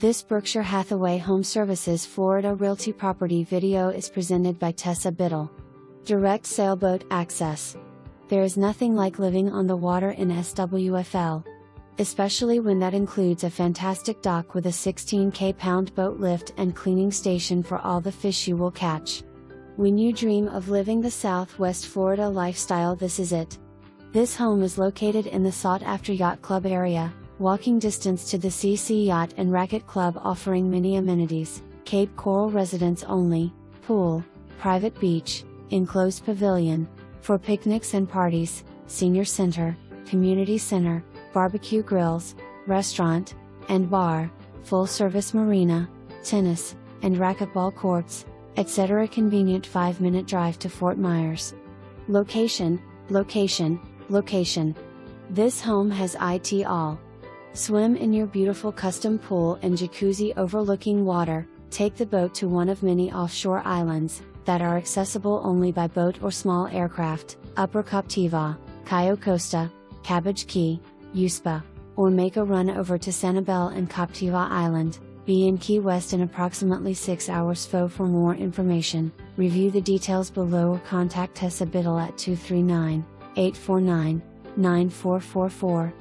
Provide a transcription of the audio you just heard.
This Berkshire Hathaway HomeServices Florida Realty property video is presented by Tessa Biddle. Direct sailboat access. There is nothing like living on the water in SWFL. Especially when that includes a fantastic dock with a 16k pound boat lift and cleaning station for all the fish you will catch. When you dream of living the Southwest Florida lifestyle, this is it. This home is located in the sought-after Yacht Club area, walking distance to the CC Yacht and Racquet Club, offering many amenities: Cape Coral residents only, pool, private beach, enclosed pavilion, for picnics and parties, senior center, community center, BBQ Grills, restaurant, and bar, full service marina, tennis, and racquetball courts, etc. Convenient 5-minute drive to Fort Myers. Location, location, location. This home has it all. Swim in your beautiful custom pool and jacuzzi overlooking water, take the boat to one of many offshore islands that are accessible only by boat or small aircraft: Upper Captiva, Cayo Costa, Cabbage Key, Useppa, or make a run over to Sanibel and Captiva Island, be in Key West in approximately 6 hours. For more information, review the details below or contact Tessa Biddle at 239-849-9444.